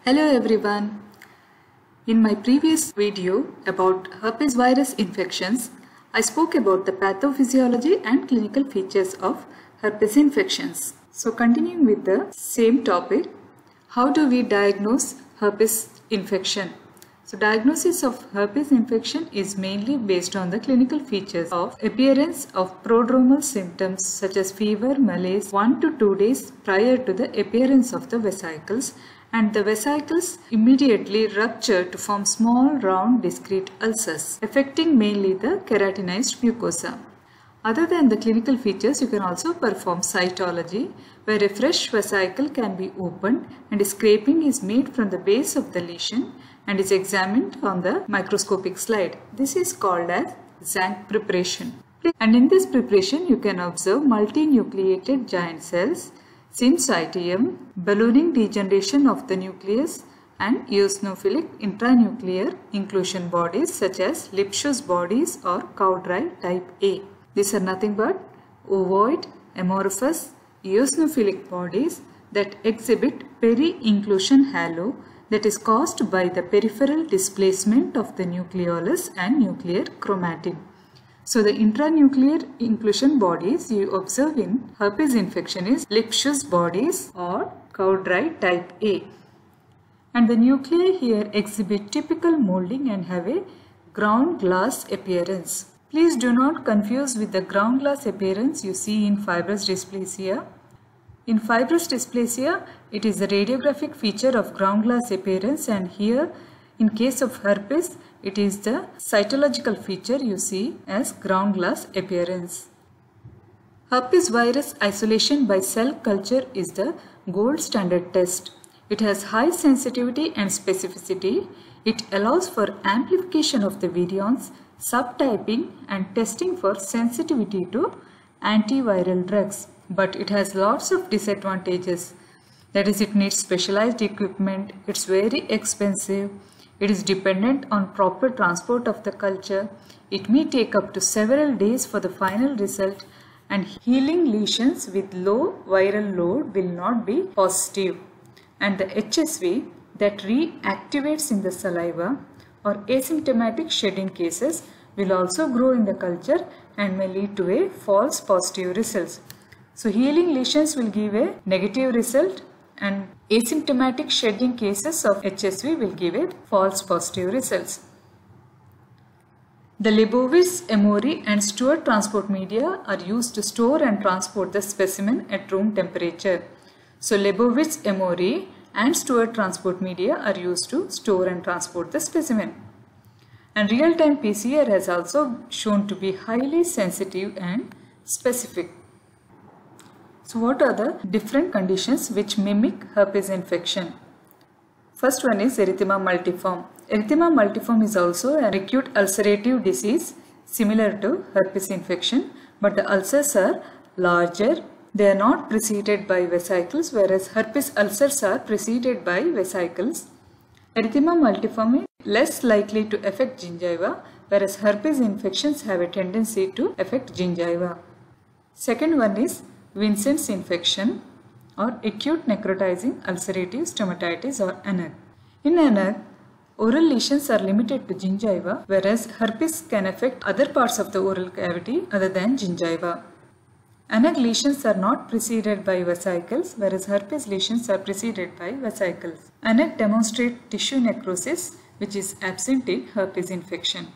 Hello everyone. In my previous video about herpes virus infections, I spoke about the pathophysiology and clinical features of herpes infections. So continuing with the same topic, how do we diagnose herpes infection? So diagnosis of herpes infection is mainly based on the clinical features of appearance of prodromal symptoms such as fever, malaise 1 to 2 days prior to the appearance of the vesicles, and the vesicles immediately rupture to form small round discrete ulcers affecting mainly the keratinized mucosa. Other than the clinical features, you can also perform cytology where a fresh vesicle can be opened and a scraping is made from the base of the lesion and is examined on the microscopic slide. This is called as Zank preparation. And in this preparation, you can observe multinucleated giant cells, syncytium, ballooning degeneration of the nucleus, and eosinophilic intranuclear inclusion bodies such as Lipschutz bodies or Cowdry type A. These are nothing but ovoid, amorphous, eosinophilic bodies that exhibit peri-inclusion halo that is caused by the peripheral displacement of the nucleolus and nuclear chromatin. So the intranuclear inclusion bodies you observe in herpes infection is Lipschutz bodies or Cowdry type A. And the nuclei here exhibit typical molding and have a ground glass appearance. Please do not confuse with the ground glass appearance you see in fibrous dysplasia. In fibrous dysplasia, it is a radiographic feature of ground glass appearance, and here in case of herpes, it is the cytological feature you see as ground glass appearance. Herpes virus isolation by cell culture is the gold standard test. It has high sensitivity and specificity. It allows for amplification of the virions, subtyping and testing for sensitivity to antiviral drugs. But it has lots of disadvantages. That is, it needs specialized equipment, it's very expensive, it is dependent on proper transport of the culture, it may take up to several days for the final result, and healing lesions with low viral load will not be positive. And the HSV that reactivates in the saliva or asymptomatic shedding cases will also grow in the culture and may lead to a false positive results. So healing lesions will give a negative result and asymptomatic shedding cases of HSV will give a false positive results. The Leibovitz, Emory and Stewart transport media are used to store and transport the specimen at room temperature. So Leibovitz, Emory and Stewart transport media are used to store and transport the specimen. And real-time PCR has also shown to be highly sensitive and specific. So what are the different conditions which mimic herpes infection? First one is erythema multiforme. Erythema multiforme is also an acute ulcerative disease similar to herpes infection, but the ulcers are larger. They are not preceded by vesicles, whereas herpes ulcers are preceded by vesicles. Erythema multiforme is less likely to affect gingiva, whereas herpes infections have a tendency to affect gingiva. Second one is Vincent's infection or acute necrotizing ulcerative stomatitis or ANUG. In ANUG, oral lesions are limited to gingiva, whereas herpes can affect other parts of the oral cavity other than gingiva. ANUG lesions are not preceded by vesicles, whereas herpes lesions are preceded by vesicles. ANUG demonstrates tissue necrosis, which is absent in herpes infection.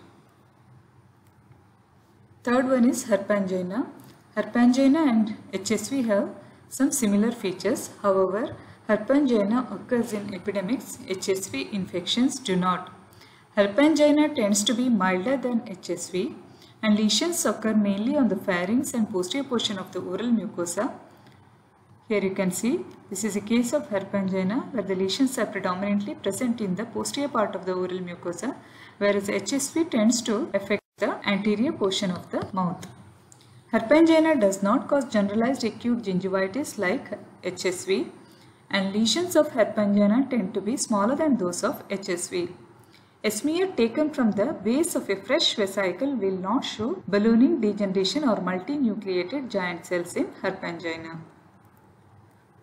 Third one is herpangina. Herpangina and HSV have some similar features. However, herpangina occurs in epidemics, HSV infections do not. Herpangina tends to be milder than HSV, and lesions occur mainly on the pharynx and posterior portion of the oral mucosa. Here you can see this is a case of herpangina where the lesions are predominantly present in the posterior part of the oral mucosa, whereas HSV tends to affect the anterior portion of the mouth. Herpangina does not cause generalized acute gingivitis like HSV, and lesions of herpangina tend to be smaller than those of HSV. A smear taken from the base of a fresh vesicle will not show ballooning degeneration or multinucleated giant cells in herpangina.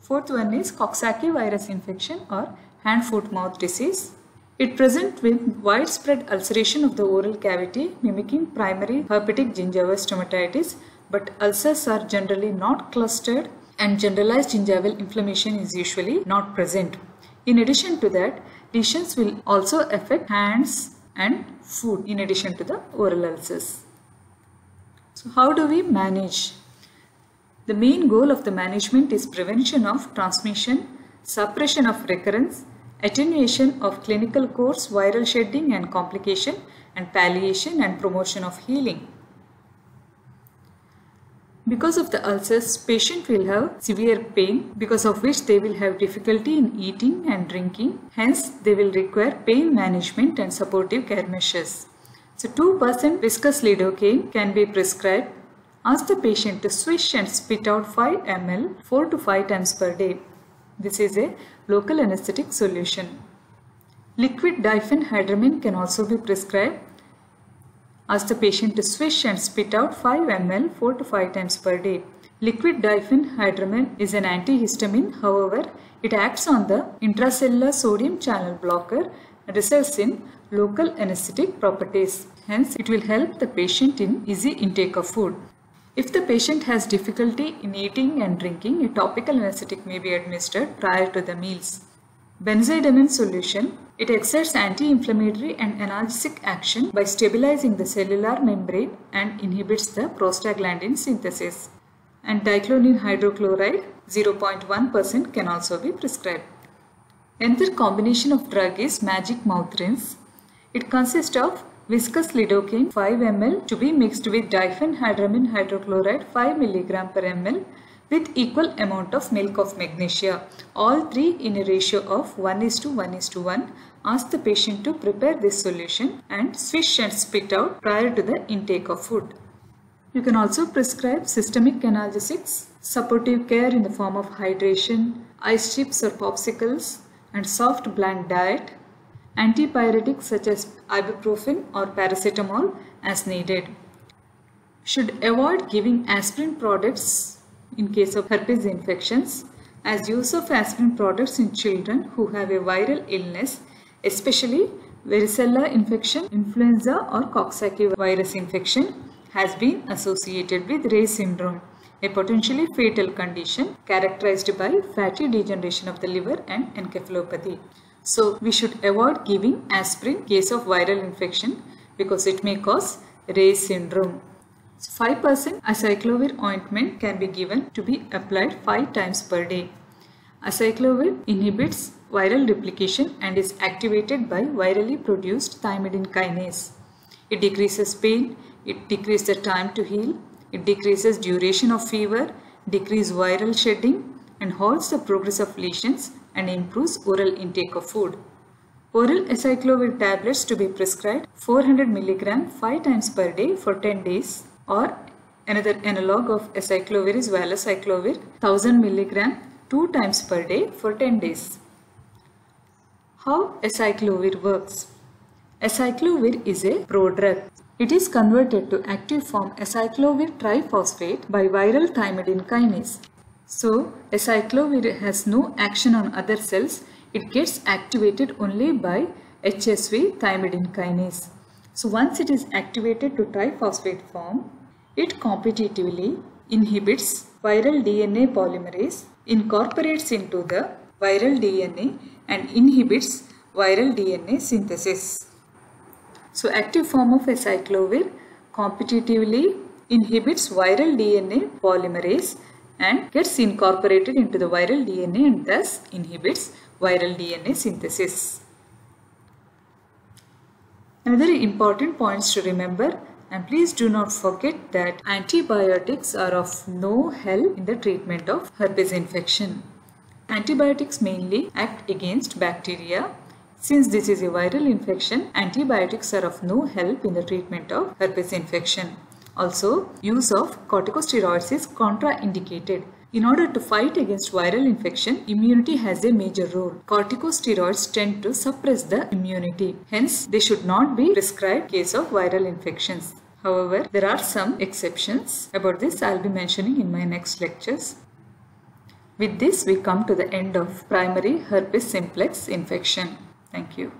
Fourth one is Coxsackie virus infection or hand-foot-mouth disease. It presents with widespread ulceration of the oral cavity mimicking primary herpetic gingival stomatitis, but ulcers are generally not clustered and generalized gingival inflammation is usually not present. In addition to that, lesions will also affect hands and foot in addition to the oral ulcers. So how do we manage? The main goal of the management is prevention of transmission, suppression of recurrence, attenuation of clinical course, viral shedding and complication, and palliation and promotion of healing. Because of the ulcers, patient will have severe pain, because of which they will have difficulty in eating and drinking. Hence, they will require pain management and supportive care measures. So 2% viscous lidocaine can be prescribed. Ask the patient to swish and spit out 5 ml 4 to 5 times per day. This is a local anesthetic solution. Liquid diphenhydramine can also be prescribed. Ask the patient to swish and spit out 5 ml 4 to 5 times per day. Liquid diphenhydramine is an antihistamine. However, it acts on the intracellular sodium channel blocker and results in local anesthetic properties. Hence, it will help the patient in easy intake of food. If the patient has difficulty in eating and drinking, a topical anesthetic may be administered prior to the meals. Benzidamine solution. It exerts anti-inflammatory and analgesic action by stabilizing the cellular membrane and inhibits the prostaglandin synthesis. And diclonine hydrochloride 0.1% can also be prescribed. Another combination of drug is magic mouth rinse. It consists of viscous lidocaine 5 ml to be mixed with diphenhydramine hydrochloride 5 mg per ml with equal amount of milk of magnesia, all three in a ratio of 1:1:1. Ask the patient to prepare this solution and swish and spit out prior to the intake of food. You can also prescribe systemic analgesics, supportive care in the form of hydration, ice chips or popsicles, and soft blank diet, antipyretics such as ibuprofen or paracetamol as needed. Should avoid giving aspirin products in case of herpes infections, as use of aspirin products in children who have a viral illness, especially varicella infection, influenza or Coxsackie virus infection, has been associated with Reye syndrome, a potentially fatal condition characterized by fatty degeneration of the liver and encephalopathy. So we should avoid giving aspirin in case of viral infection because it may cause Reye syndrome. 5% acyclovir ointment can be given to be applied 5 times per day. Acyclovir inhibits viral replication and is activated by virally produced thymidine kinase. It decreases pain, it decreases the time to heal, it decreases duration of fever, decreases viral shedding and halts the progress of lesions and improves oral intake of food. Oral acyclovir tablets to be prescribed 400 mg 5 times per day for 10 days. Or another analog of acyclovir is valacyclovir 1000 mg 2 times per day for 10 days. How acyclovir works? Acyclovir is a prodrug. It is converted to active form acyclovir triphosphate by viral thymidine kinase. So acyclovir has no action on other cells. It gets activated only by HSV thymidine kinase. So once it is activated to triphosphate form, it competitively inhibits viral DNA polymerase, incorporates into the viral DNA and inhibits viral DNA synthesis. So active form of acyclovir competitively inhibits viral DNA polymerase and gets incorporated into the viral DNA and thus inhibits viral DNA synthesis. Another important points to remember, and please do not forget that antibiotics are of no help in the treatment of herpes infection. Antibiotics mainly act against bacteria. Since this is a viral infection, antibiotics are of no help in the treatment of herpes infection. Also, use of corticosteroids is contraindicated. In order to fight against viral infection, immunity has a major role. Corticosteroids tend to suppress the immunity. Hence, they should not be prescribed in case of viral infections. However, there are some exceptions. About this, I will be mentioning in my next lectures. With this, we come to the end of primary herpes simplex infection. Thank you.